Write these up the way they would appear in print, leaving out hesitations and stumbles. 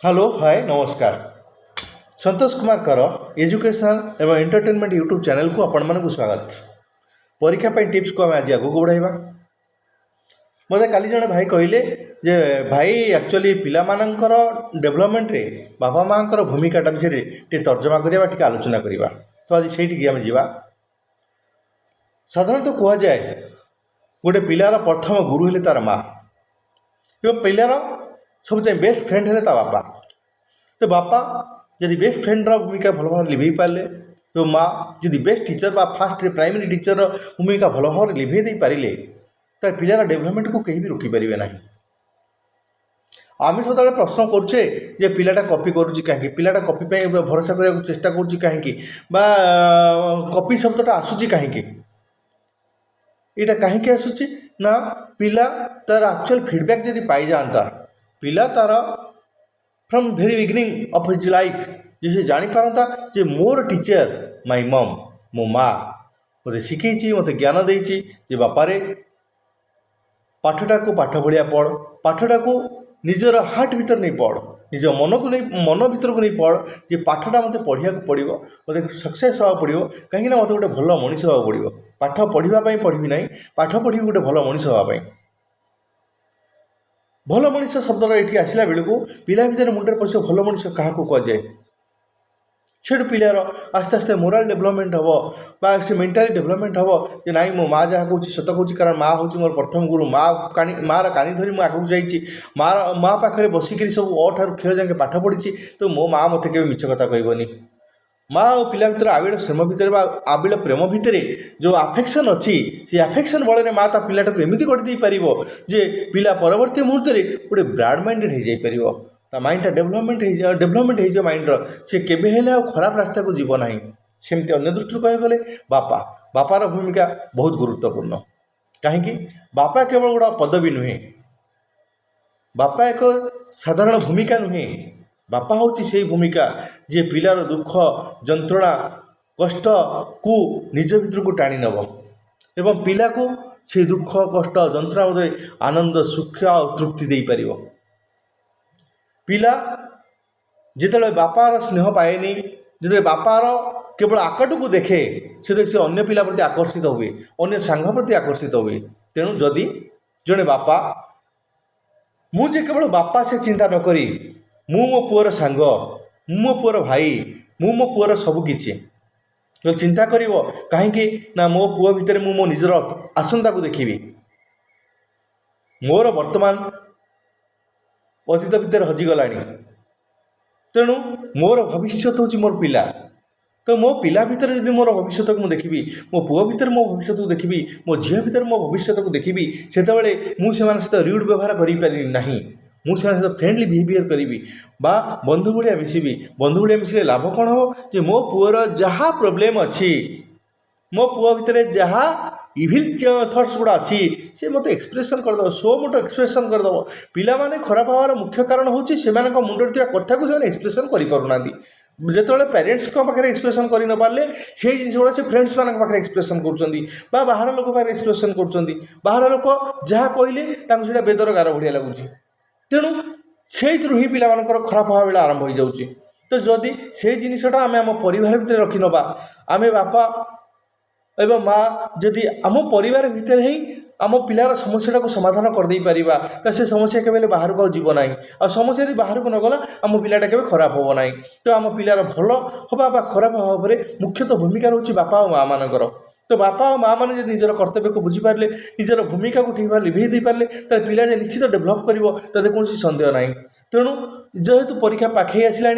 Hello hi नमस्कार। संतोष कुमार कर education एवं एंटरटेनमेंट यूट्यूब चैनल को आपण मानक स्वागत। परीक्षा पर टिप्स को आम आज आगे बढ़ाइबा। मते काली जने भाई कहले जे भाई एक्चुअली पिला मानकर डेवलपमेंट रे बापा मांकर भूमिकाटा विषय टे तर्जमा करिया टिके आलोचना करिबा। तो आज सेठी आम जीवा। साधारणतः कह जाए गोटे पिलार प्रथम गुरु हेले तार माँ एवं पिलार सब बेस्ट फ्रेंड हेले ता बापा। तो बापा जदि बेस्ट फ्रेंडर भूमिका भल भाव लिभे पारे तो माँ जदि बेस्ट टीचर बा फास्ट प्राइमरी टीचर भूमिका भल भाव लिभे दे पारे तो पिलार डेवलपमेंट को कहीं भी रोकीपारे ना। आम सब प्रश्न करुचे जे पिलाटा कॉपी करुच्ची कहीं पिलाटा कॉपी भरोसा करने चेष्टा करुच्ची कहीं कॉपी शब्दटा आसूची कहीं यहाँ कहीं आसूची ना पिला तार एक्चुअल फीडबैक जदि पाई जाता पिला तार from very beginning of his life जैसे जापारता जे मोर टीचर माय मम मो माँ मत शिखी मत ज्ञान देती जे बापारे पाठटा को पाठ भाया पढ़ पाठटा को निजर हार्ट भीतर नहीं पढ़ निज मन को नहीं मन भीतर को नहीं पढ़ जे पाठटा मत पढ़िया पड़ो मत सक्सेस हाँ पड़ो कहीं मत गोटे भल मनीष हाँ पड़ो पाठ पढ़ाई पढ़ी ना पाठ पढ़ी गोटे भल मनीष हाँपाई भल मनीष शब्दटा ये आसला बेलू पिला भर मुंडे पश भल मनीष क्या कहुए से पिलार आस्ते आस्ते मोराल डेवलपमेंट हम से मेंटाली डेवलपमेंट हम जे नाई मो माँ जहाँ कहूँ सत कहूँ कारण माँ हूँ मोर प्रथम गुरु माँ मार कानी धरी मुझे आगू जाइए माँ पाखे बसिक सब अठार क्षर जाके पाठ पढ़ी तो मो माँ मत के मिछ कथा कहबनी माँ और पिला भर आबिल श्रेम भितर आबिल प्रेम भितर जो आफेक्शन अच्छी से आफेक्शन बल माँ ता पिलाटा को एमती कर पार जे पिला परवर्ती मुहूर्त में गोटे ब्राड माइंडेड हो जाइए ता माइंडटा डेवलपमेंट हो माइंडर सी केबे खराब रास्ता को जीव ना सेमती अन्य दृष्टि कह गले बापा बापार भूमिका बहुत गुरुत्वपूर्ण कहीं बापा केवल गोटे पदवी नुहे बापा एक साधारण भूमिका नुहे बापा हूँ से भूमिका जे पिलार दुख जंत्रणा कष्ट को निज भीतर को टाणी नब एवं पिला को से दुख कष्ट जंत्रणा आनंद सुख और तृप्ति दे पार पिला जिते बापार स्नेह पाएनी जो बापार केवल आकट को देखे से अन्य पिला प्रति आकर्षित हुए अन्य सांग प्रति आकर्षित हुए तेणु जदि जड़े बापा मुझे केवल बापा से चिंता न करी मु मो पुअर सांग मु मो पुअर भाई मु मो पुअर सबकिछि जो चिंता करिवो कहीं ना मो पुओ भितर मु मो निजर आसंता को देखिबी मोर वर्तमान अतीत भितर हजिगलाणी तेणु मोर भविष्य हूँ मोर पिला तो मो पिला भितर जब मोर भविष्य को देखी मो पुओ भितर मो भविष्य को देखी मो झील भितर मो भविष्य को देखी से मुझे सहित र्यूड व्यवहार करें मुझे फ्रेंडली बिहेवियर करी बा बंधु भाया मिसबी बंधु भाया मिसले लाभ कौन हम जे मो पुअर जहाँ प्रोब्लेम अच्छी मो पुओ भितर जहाँ इविल थट्स गुड़ा अच्छी से मत एक्सप्रेशन करदेव सो मत एक्सप्रेशन करदेव पिला माने खराब हवार मुख्य कारण हूँ से मुंडे कथा को से एक्सप्रेशन करना जिते पेरेन्ट्स पाखे एक्सप्रेशन कर न पारे से जिन गुड़ा से फ्रेंड्स मान पाखे एक्सप्रेशन कर बाहर लोक पाखे एक्सप्रेशन कर बाहर लोक जहाँ कहले से बेदर गार भाया लगुच तेणु से ही पिला खराब हवा बेला आरंभ हो जाऊँगी तो जदि से जिनटा आम आम परिवार भितर रखी नवा आम बापा एवं माँ जदि आम परिवार भितर ही आम पिलार समस्या को समाधान करदे पारिबा तो से समस्या केवल बाहर को जीव ना आ समस्या यदि बाहर को नगला आम पिलाटा केवल खराब हम ना तो आम पिलार भल हवा खराब हवा मुख्यतः भूमिका रोचे बापा और माँ मानकर तो बापा और माँ मैंने निजर कर्तव्य को बुझीपारे निजर भूमिका को ठीक भाव लिभे दे पारे तो पिला निश्चित डेभलप कर कौन संदेह ना तेणु जेहेतु परीक्षा पाखे आसला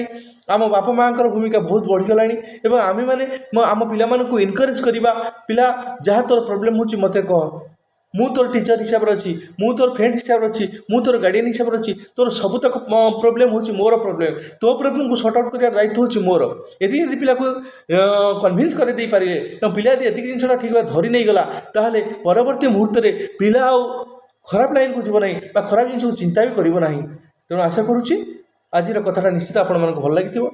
आम बापा माँ भूमिका बहुत बढ़ीगला और आम मैंने आम पिला इनकरेज करवा पिला जहाँ तोर प्रोब्लेम हो मत कह मु तोर टीचर हिसाब से अच्छी मु तोर फ्रेंड हिसाब से अच्छी मु तोर गार्डियन हिसाब से अच्छी तोर सब तक प्रोब्लेम हो मोर प्रोब्लेम तो प्रोब्लेम को सॉर्ट आउट कर दायित्व हो मोर ये पिला को कन्विन्स कर दे पारे तो पिला यदि ये जिनसा ठीक भाव धरी नहीं गला ताहले परवर्ती मुहूर्त में पिला खराब लाइन को जीव ना खराब जिन को चिंता भी करना तेणु आशा करुच्ची आज कथाटा निश्चित आपण मन भल लगी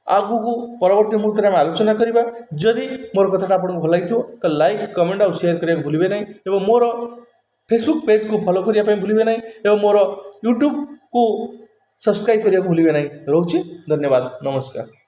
आगू को परवर्ती मुहूर्त में आम आलोचना करवा जदि मोर कथाटा आपको भल लगी तो लाइक कमेंट और शेयर करने भूलें ना और मोर फेसबुक पेज को फॉलो करने भूलें ना और मोर यूट्यूब को ସବସ୍କ୍ରାଇବ୍ କରିବାକୁ ଭୁଲିବେ ନାହିଁ। ରହୁଛି, ଧନ୍ୟବାଦ, ନମସ୍କାର।